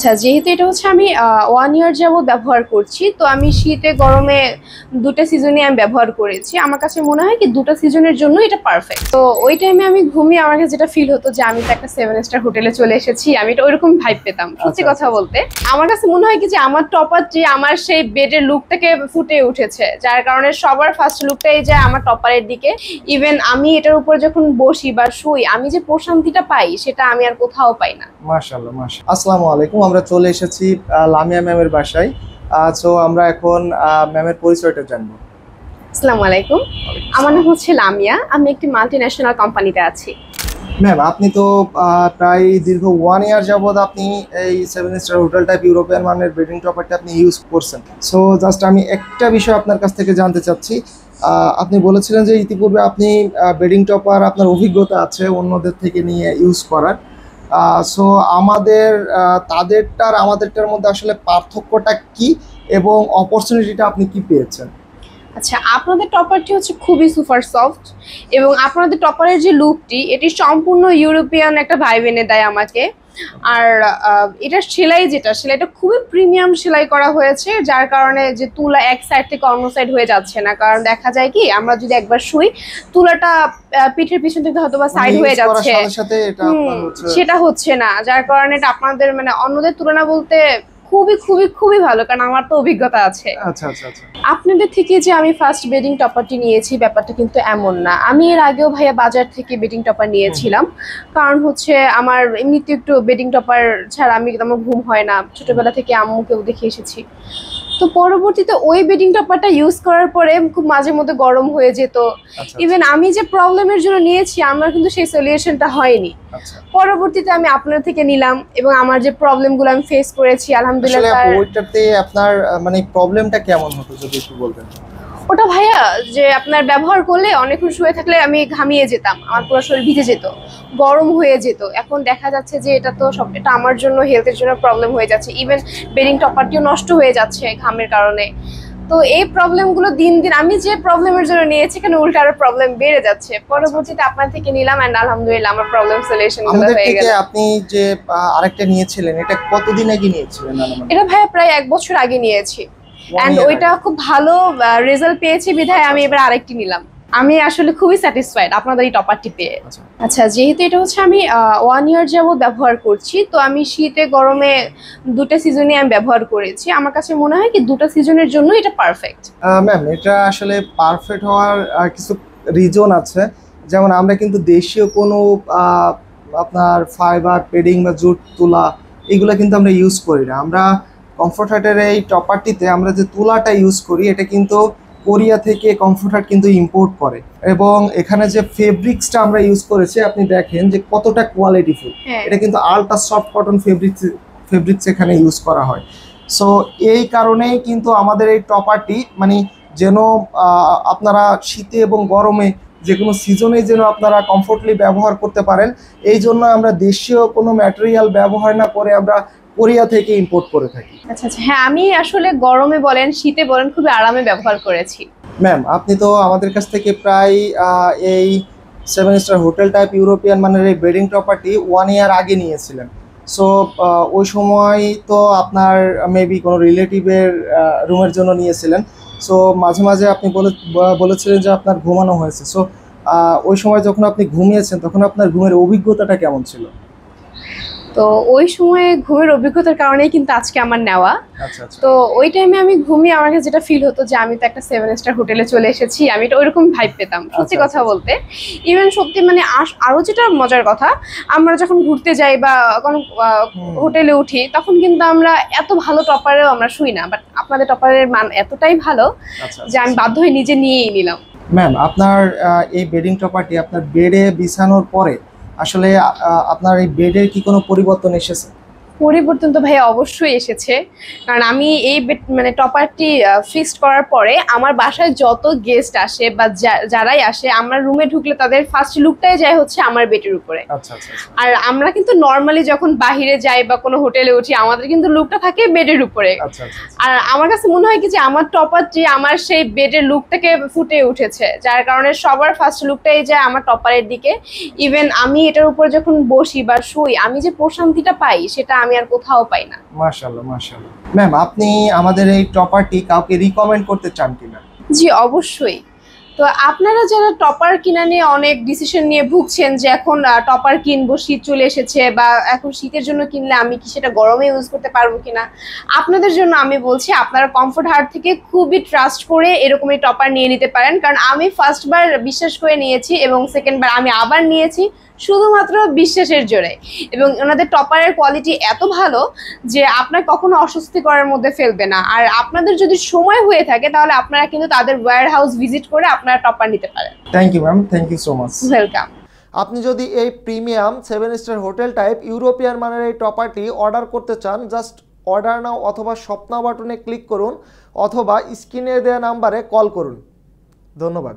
আচ্ছা, যেহেতু এটা হচ্ছে আমি 1 ইয়ার যাবত ব্যবহার করছি, তো আমি শীতে গরমে দুটো সিজনই আমি ব্যবহার করেছি। আমার কাছে মনে হয় কি দুটো সিজনের জন্য এটা পারফেক্ট। তো ওই টাইমে আমি ঘুমিয়ে আমার কাছে যেটা ফিল হতো যে আমি তো একটা 7 স্টার হোটেলে চলে এসেছি, আমি এটা ওইরকম ভাইব পেতাম। সত্যি কথা বলতে আমার কাছে মনে হয় কি যে আমার টপারটি আমার সেই বেডের লুকটাকে ফুটে উঠেছে, যার কারণে সবার ফার্স্ট লুকটাই যায় আমার টপারের দিকে। ইভেন আমি এটার উপর যখন বসি বা শুই, আমি যে প্রশান্তিটা পাই সেটা আমি আর কোথাও পাই না। মাশাআল্লাহ মাশাআল্লাহ। আসসালামু আলাইকুম, আমরা চলে এসেছি লামিয়া ম্যামের বাসায়। সো আমরা এখন ম্যামের পরিচয়টা জানবো। আসসালামু আলাইকুম, আমার নাম হচ্ছে লামিয়া, আমি একটি মাল্টিন্যাশনাল কোম্পানিতে আছি। ম্যাম, আপনি তো প্রায় দীর্ঘ 1 ইয়ার যাবত আপনি এই 7 স্টার হোটেল টাইপ ইউরোপিয়ান মানের বেডিং টপারটা আপনি ইউজ করছেন। সো জাস্ট আমি একটা বিষয় আপনার কাছ থেকে জানতে চাচ্ছি। আপনি বলেছিলেন যে ইতিপূর্বে আপনি বেডিং টপার আপনার অভিজ্ঞতা আছে অন্যদের থেকে নিয়ে ইউজ করার। সো আমাদের তাদেরটার আমাদেরটার মধ্যে আসলে পার্থক্যটা কি এবং অপরচুনিটিটা আপনি কি পেয়েছেন? আচ্ছা, আপনাদের টপারটি হচ্ছে খুবই সুপার সফট এবং আপনাদের টপারের যে লুকটি এটি সম্পূর্ণ ইউরোপিয়ান একটা ভাইব এনে দেয় আমাকে। আর এটার সেলাইটা খুবই প্রিমিয়াম সেলাই করা হয়েছে, যার কারণে যে তুলা এক সাইড থেকে অন্য সাইড হয়ে যাচ্ছে না। কারণ দেখা যায় কি আমরা যদি একবার শুই, তুলাটা পিঠের পিছন থেকে হয়তো বা সাইড হয়ে যাচ্ছে, সেটা হচ্ছে না। যার কারণে এটা আপনাদের মানে অন্যদের তুলনা বলতে খুবই খুবই খুবই ভালো, কারণ আমার তো অভিজ্ঞতা আছে। আচ্ছা আচ্ছা আচ্ছা। আপনাদের থেকে যে আমি ফার্স্ট বেডিং টপারটি নিয়েছি ব্যাপারটা কিন্তু এমন না। আমি এর আগেও ভাইয়া বাজার থেকে বেডিং টপার নিয়েছিলাম, কারণ হচ্ছে আমার এমনিতে একটু বেডিং টপার ছাড়া আমার ঘুম হয় না, ছোটবেলা থেকে আম্মুকেও দেখে এসেছি। তো পরবর্তীতে ওই বেডিং টপারটা ইউজ করার পরে খুব মাঝে মধ্যে গরম হয়ে যেত। ইভেন আমি যে প্রবলেমের জন্য নিয়েছি আমার কিন্তু সেই সলিউশনটা হয়নি। পরবর্তীতে আমি আপনার থেকে নিলাম এবং আমার যে প্রবলেমগুলো আমি ফেস করেছি আলহামদুলিল্লাহ। ওইটাতে আপনার মানে প্রবলেমটা কেমন হতো যদি একটু বলতেন? ওটা ভাইয়া যে আপনার ব্যবহার করলে অনেকক্ষণ শুয়ে থাকলে আমি ঘামিয়ে যেতাম, আমার পুরো শরীর ভিজে যেত, গরম হয়ে যেত। এখন দেখা যাচ্ছে যে এটা আমার জন্য হেলথের জন্য প্রবলেম হয়ে যাচ্ছে। ইভেন বেডিং টপারটিও নষ্ট হয়ে যাচ্ছে ঘামের কারণে। তো এই প্রবলেমগুলো দিন দিন আমি যে প্রবলেমের জন্য নিয়েছি এখানে উল্টা আরো প্রবলেম বেড়ে যাচ্ছে। পরবর্তীতে আপনার থেকে নিলাম এন্ড আলহামদুলিল্লাহ আমার প্রবলেম সলিউশন গুলো হয়ে গেল। আপনি যে আরেকটা নিয়েছিলেন এটা কতদিন আগে নিয়েছিলেন? এটা ভাইয়া প্রায় 1 বছর আগে নিয়েছি এন্ড ওইটা খুব ভালো রেজাল্ট পেয়েছি বিধায় আমি এবার আরেকটি নিলাম। আমি আসলে খুবই স্যাটিসফাইড আপনাদের এই টপারটি পেয়ে। আচ্ছা, যেহেতু এটা হচ্ছে আমি 1 ইয়ার যাবত ব্যবহার করছি, তো আমি শীতে গরমে দুটো সিজনই আমি ব্যবহার করেছি। আমার কাছে মনে হয় কি দুটো সিজনের জন্য এটা পারফেক্ট। ম্যাম, এটা আসলে পারফেক্ট হওয়ার কিছু রিজন আছে। যেমন আমরা কিন্তু দেশীয় কোনো আপনার ফাইবার পেডিং বা জুট তুলা এগুলো কিন্তু আমরা ইউজ করি না। আমরা কমফোর্ট হার্টের এই টপারটিতে আমরা যে তুলাটা ইউজ করি এটা কিন্তু কোরিয়া থেকে কমফোর্ট হার্ট কিন্তু ইম্পোর্ট করে, এবং এখানে যে ফেব্রিক্সটা আমরা ইউজ করেছি আপনি দেখেন যে কতটা কোয়ালিটিফুল। এটা কিন্তু আলট্রা সফট কটন ফেব্রিক্স এখানে ইউজ করা হয়। সো এই কারণেই কিন্তু আমাদের এই টপারটি মানে যেন আপনারা শীতে এবং গরমে যে কোনো সিজনে যেন আপনারা কমফোর্টলি ব্যবহার করতে পারেন, এই জন্য আমরা দেশীয় কোনো ম্যাটেরিয়াল ব্যবহার না করে আমরা কোরিয়া থেকে ইম্পোর্ট করে থাকি। আচ্ছা আচ্ছা, হ্যাঁ আমি আসলে গরমে বলেন শীতে বলেন খুবই আরামে ব্যবহার করেছি। ম্যাম, আপনি তো আমাদের কাছ থেকে প্রায় এই 7 স্টার হোটেল টাইপ ইউরোপিয়ান মানের এই বেডিং টপারটি 1 ইয়ার আগে নিয়েছিলেন। সো ওই সময় তো আপনার মেবি কোনো রিলেটিভের রুমের জন্য নিয়েছিলেন। সো মাঝে মাঝে আপনি বলেছিলেন যে আপনার ঘুমানো হয়েছে। সো ওই সময় যখন আপনি ঘুমিয়েছেন তখন আপনার ঘুমের অভিজ্ঞতাটা কেমন ছিল? তো ওই সময় ঘুমের অভিজ্ঞতার কারণেই কিন্তু আজকে আমার নেওয়া। তো ওই টাইমে আমি ঘুমিয়ে আমার কাছে যেটা ফিল হতো যে আমি তো একটা 7 স্টার হোটেলে চলে এসেছি, আমি এটা ওইরকম ভাইব পেতাম। সত্যি কথা বলতে ইভেন সত্যি মানে আরো যেটা মজার কথা, আমরা যখন ঘুরতে যাই বা কোনো হোটেলে উঠি তখন কিন্তু আমরা এত ভালো টপারেও আমরা শুই না, বাট আপনাদের টপারের মান এতটাই ভালো যে আমি বাধ্য হয়ে নিজে নিয়েই নিলাম। ম্যাম, আপনার এই বেডিং টপারটি আপনার বেডে বিছানোর পরে আসলে আপনার এই বেডের কি কোনো পরিবর্তন এসেছে? পরিবর্তন তো ভাইয়া অবশ্যই এসেছে, কারণ আমি এই মানে টপারটি ফিক্সড করার পরে আমার বাসায় যত গেস্ট আসে বা যারাই আসে আমার রুমে ঢুকলে তাদের ফার্স্ট লুকটাই যায় হচ্ছে আমার বেডের উপরে। আর আমরা কিন্তু নর্মালি যখন বাহিরে যাই বা কোনো হোটেলে উঠি আমাদের কিন্তু লুকটা থাকে বেডের উপরে। আর আমার কাছে মনে হয় কি যে আমার টপারটি আমার সেই বেডের লুকটাকে ফুটে উঠেছে, যার কারণে সবার ফার্স্ট লুকটাই যায় আমার টপারের দিকে। ইভেন আমি এটার উপর যখন বসি বা শুই, আমি যে প্রশান্তিটা পাই সেটা আমি আর কোথাও পাই না। মাশাআল্লাহ মাশাআল্লাহ। ম্যাম, আপনি আমাদের এই টপারটি কাউকে রিকমেন্ড করতে চান কিনা? জি অবশ্যই। তো আপনারা যারা টপার কিনা নিয়ে অনেক ডিসিশন নিয়ে ভুগছেন যে এখন টপার কিনবো, শীত চলে এসেছে, বা এখন শীতের জন্য কিনলে আমি কি সেটা গরমে ইউজ করতে পারবো কিনা, আপনাদের জন্য আমি বলছি আপনারা কমফোর্ট হার্ট থেকে খুবই ট্রাস্ট করে এরকমই টপার নিয়ে নিতে পারেন। কারণ আমি ফার্স্টবার বিশ্বাস করে নিয়েছি এবং সেকেন্ডবার আমি আবার নিয়েছি শুধুমাত্র বিশ্বাসের জোরে। এবং ওনাদের টপারের কোয়ালিটি এত ভালো যে আপনার কখনো অস্বস্তি করার মধ্যে ফেলবে না। আর আপনাদের যদি সময় হয়ে থাকে তাহলে আপনারা কিন্তু তাদের ওয়্যার হাউস ভিজিট করে আপনারা টপার নিতে পারেন। Thank you ma'am, thank you so much. Welcome. আপনি যদি এই premium 7 star hotel type European মানের এই টপারটি অর্ডার করতে চান, জাস্ট অর্ডার নাও অথবা শপ নাও বাটনে ক্লিক করুন অথবা স্ক্রিনে দেওয়া নাম্বারে কল করুন। ধন্যবাদ।